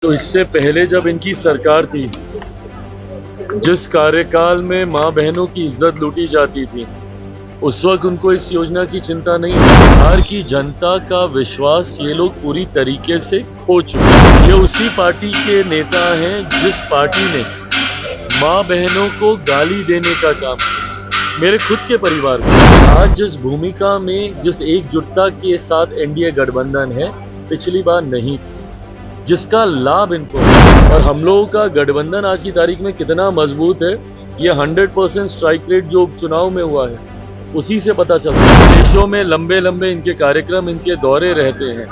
तो इससे पहले जब इनकी सरकार थी, जिस कार्यकाल में माँ बहनों की इज्जत लूटी जाती थी, उस वक्त उनको इस योजना की चिंता नहीं थी। बिहार की जनता का विश्वास ये लोग पूरी तरीके से खो चुके हैं। ये उसी पार्टी के नेता हैं जिस पार्टी ने माँ बहनों को गाली देने का काम किया। मेरे खुद के परिवार में आज जिस भूमिका में, जिस एकजुटता के साथ एनडीए गठबंधन है, पिछली बार नहीं थी, जिसका लाभ इनको है। और हम लोगों का गठबंधन आज की तारीख में कितना मजबूत है, ये 100% स्ट्राइक रेट जो उपचुनाव में हुआ है, उसी से पता चलता है। देशों में लंबे लंबे इनके कार्यक्रम, इनके दौरे रहते हैं,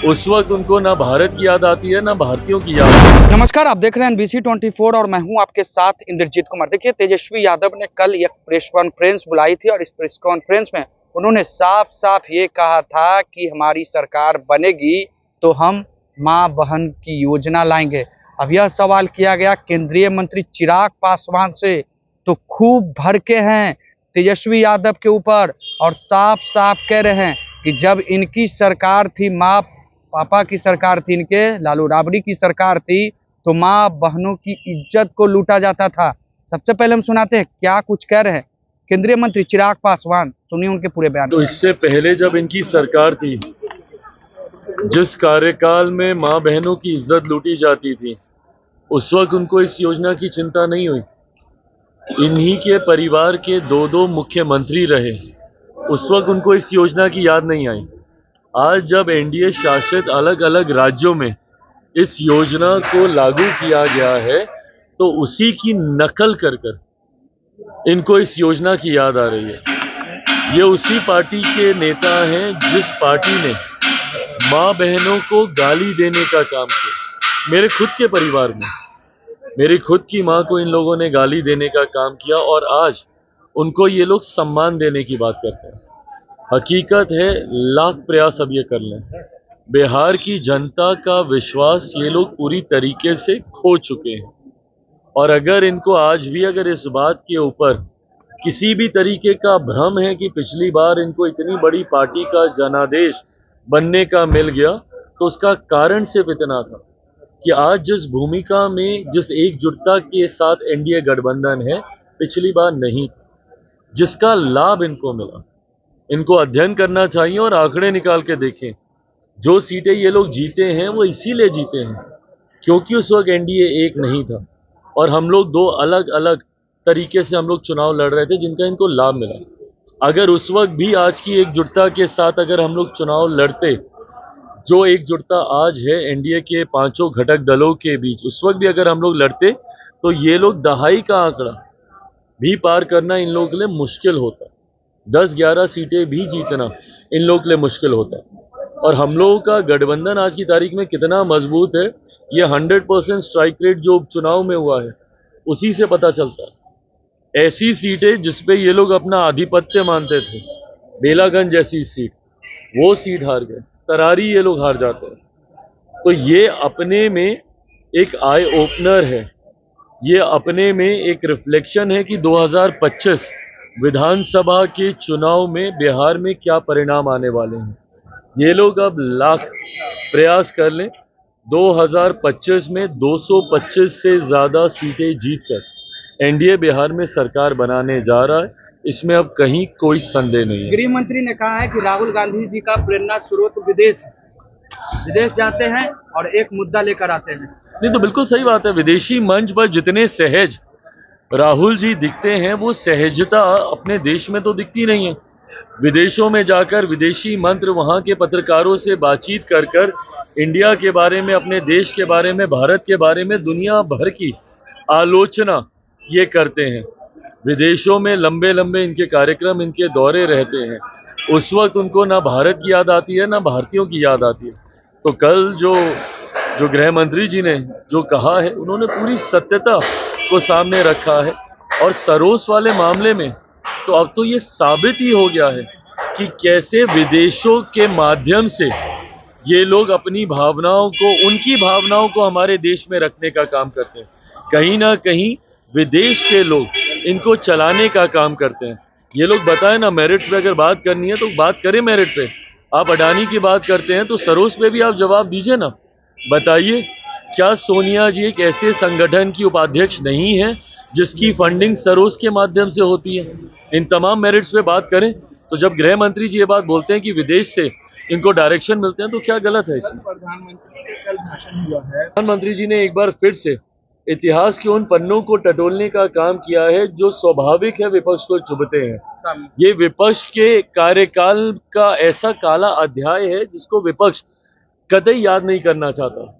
उस वक्त उनको ना भारत की याद आती है, ना भारतीयों की याद आती है। नमस्कार, आप देख रहे हैं NBC 24 और मैं हूं आपके साथ इंद्रजीत कुमार। देखिए, तेजस्वी यादव ने कल एक प्रेस कॉन्फ्रेंस बुलाई थी और इस प्रेस कॉन्फ्रेंस में उन्होंने साफ साफ ये कहा था कि हमारी सरकार बनेगी तो हम मां बहन की योजना लाएंगे। अब यह सवाल किया गया केंद्रीय मंत्री चिराग पासवान से, तो खूब भड़के हैं तेजस्वी यादव के ऊपर और साफ साफ कह रहे हैं कि जब इनकी सरकार थी, माँ पापा की सरकार थी, इनके लालू राबड़ी की सरकार थी, तो माँ बहनों की इज्जत को लूटा जाता था। सबसे पहले हम सुनाते हैं क्या कुछ कह रहे हैं केंद्रीय मंत्री चिराग पासवान, सुनिए उनके पूरे बयान। तो इससे पहले जब इनकी सरकार थी, जिस कार्यकाल में माँ बहनों की इज्जत लूटी जाती थी, उस वक्त उनको इस योजना की चिंता नहीं हुई। इन्हीं के परिवार के दो मुख्यमंत्री रहे, उस वक्त उनको इस योजना की याद नहीं आई। आज जब एनडीए शासित अलग अलग राज्यों में इस योजना को लागू किया गया है, तो उसी की नकल कर कर इनको इस योजना की याद आ रही है। ये उसी पार्टी के नेता हैं जिस पार्टी ने माँ बहनों को गाली देने का काम किया। मेरे खुद के परिवार में मेरी खुद की माँ को इन लोगों ने गाली देने का काम किया और आज उनको ये लोग सम्मान देने की बात करते हैं। हकीकत है, लाख प्रयास अब ये कर लें, बिहार की जनता का विश्वास ये लोग पूरी तरीके से खो चुके हैं। और अगर इनको आज भी अगर इस बात के ऊपर किसी भी तरीके का भ्रम है कि पिछली बार इनको इतनी बड़ी पार्टी का जनादेश बनने का मिल गया, तो उसका कारण सिर्फ इतना था कि आज जिस भूमिका में, जिस एकजुटता के साथ एनडीए गठबंधन है, पिछली बार नहीं, जिसका लाभ इनको मिला। इनको अध्ययन करना चाहिए और आंकड़े निकाल के देखें। जो सीटें ये लोग जीते हैं वो इसीलिए जीते हैं क्योंकि उस वक्त एनडीए एक नहीं था और हम लोग दो अलग अलग तरीके से हम लोग चुनाव लड़ रहे थे, जिनका इनको लाभ मिला। अगर उस वक्त भी आज की एकजुटता के साथ अगर हम लोग चुनाव लड़ते, जो एकजुटता आज है एनडीए के पांचों घटक दलों के बीच, उस वक्त भी अगर हम लोग लड़ते, तो ये लोग दहाई का आंकड़ा भी पार करना इन लोगों के लिए मुश्किल होता। 10-11 सीटें भी जीतना इन लोगों के लिए मुश्किल होता है। और हम लोगों का गठबंधन आज की तारीख में कितना मजबूत है, ये 100% स्ट्राइक रेट जो उपचुनाव में हुआ है, उसी से पता चलता है। ऐसी सीटें जिसपे ये लोग अपना आधिपत्य मानते थे, बेलागंज जैसी सीट, वो सीट हार गए। तरारी ये लोग हार जाते हैं। तो ये अपने में एक आई ओपनर है, ये अपने में एक रिफ्लेक्शन है कि 2025 विधानसभा के चुनाव में बिहार में क्या परिणाम आने वाले हैं। ये लोग अब लाख प्रयास कर लें, 2025 में 225 से ज्यादा सीटें जीतकर एनडीए बिहार में सरकार बनाने जा रहा है, इसमें अब कहीं कोई संदेह नहीं है। गृह मंत्री ने कहा है कि राहुल गांधी जी का प्रेरणा स्रोत विदेश है, विदेश जाते हैं और एक मुद्दा लेकर आते हैं। नहीं, तो बिल्कुल सही बात है। विदेशी मंच पर जितने सहज राहुल जी दिखते हैं, वो सहजता अपने देश में तो दिखती नहीं है। विदेशों में जाकर विदेशी मंत्र वहां के पत्रकारों से बातचीत कर कर इंडिया के बारे में, अपने देश के बारे में, भारत के बारे में दुनिया भर की आलोचना ये करते हैं। विदेशों में लंबे लंबे इनके कार्यक्रम, इनके दौरे रहते हैं, उस वक्त उनको ना भारत की याद आती है, ना भारतीयों की याद आती है। तो कल जो गृह मंत्री जी ने जो कहा है, उन्होंने पूरी सत्यता को सामने रखा है। और सरोस वाले मामले में तो अब तो ये साबित ही हो गया है कि कैसे विदेशों के माध्यम से ये लोग अपनी भावनाओं को, उनकी भावनाओं को हमारे देश में रखने का काम करते हैं। कहीं ना कहीं विदेश के लोग इनको चलाने का काम करते हैं। ये लोग बताएं ना, मेरिट पे अगर बात करनी है तो बात करें मेरिट पे। आप अडानी की बात करते हैं तो सरोस पे भी आप जवाब दीजिए ना, बताइए क्या सोनिया जी एक ऐसे संगठन की उपाध्यक्ष नहीं है जिसकी फंडिंग सरोस के माध्यम से होती है? इन तमाम मेरिट्स पे बात करें तो जब गृह मंत्री जी ये बात बोलते हैं कि विदेश से इनको डायरेक्शन मिलते हैं, तो क्या गलत है इसमें? प्रधानमंत्री का कल भाषण हुआ है। प्रधानमंत्री जी ने एक बार फिर से इतिहास के उन पन्नों को टटोलने का काम किया है जो स्वाभाविक है विपक्ष को चुभते हैं। ये विपक्ष के कार्यकाल का ऐसा काला अध्याय है जिसको विपक्ष कतई याद नहीं करना चाहता।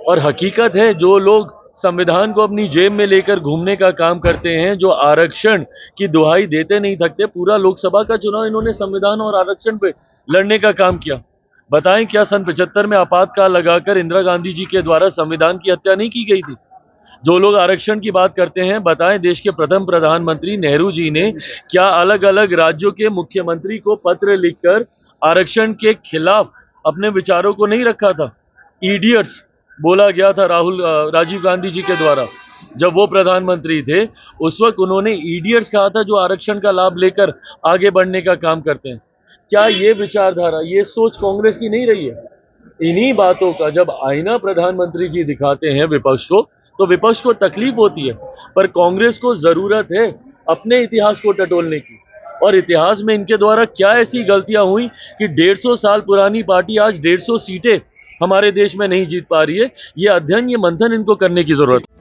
और हकीकत है, जो लोग संविधान को अपनी जेब में लेकर घूमने का काम करते हैं, जो आरक्षण की दुहाई देते नहीं थकते, पूरा लोकसभा का चुनाव इन्होंने संविधान और आरक्षण पे लड़ने का काम किया। बताएं, क्या सन 75 में आपातकाल लगाकर इंदिरा गांधी जी के द्वारा संविधान की हत्या नहीं की गई थी? जो लोग आरक्षण की बात करते हैं, बताएं देश के प्रथम प्रधानमंत्री नेहरू जी ने क्या अलग अलग राज्यों के मुख्यमंत्री को पत्र लिखकर आरक्षण के खिलाफ अपने विचारों को नहीं रखा था? इडियट्स बोला गया था राजीव गांधी जी के द्वारा जब वो प्रधानमंत्री थे। उस वक्त उन्होंने इडियट्स कहा था जो आरक्षण का लाभ लेकर आगे बढ़ने का काम करते हैं। क्या ये विचारधारा, ये सोच कांग्रेस की नहीं रही है? इन्हीं बातों का जब आईना प्रधानमंत्री जी दिखाते हैं विपक्ष को, तो विपक्ष को तकलीफ होती है। पर कांग्रेस को जरूरत है अपने इतिहास को टटोलने की। और इतिहास में इनके द्वारा क्या ऐसी गलतियां हुई कि 150 साल पुरानी पार्टी आज 150 सीटें हमारे देश में नहीं जीत पा रही है? ये अध्ययन, ये मंथन इनको करने की जरूरत है।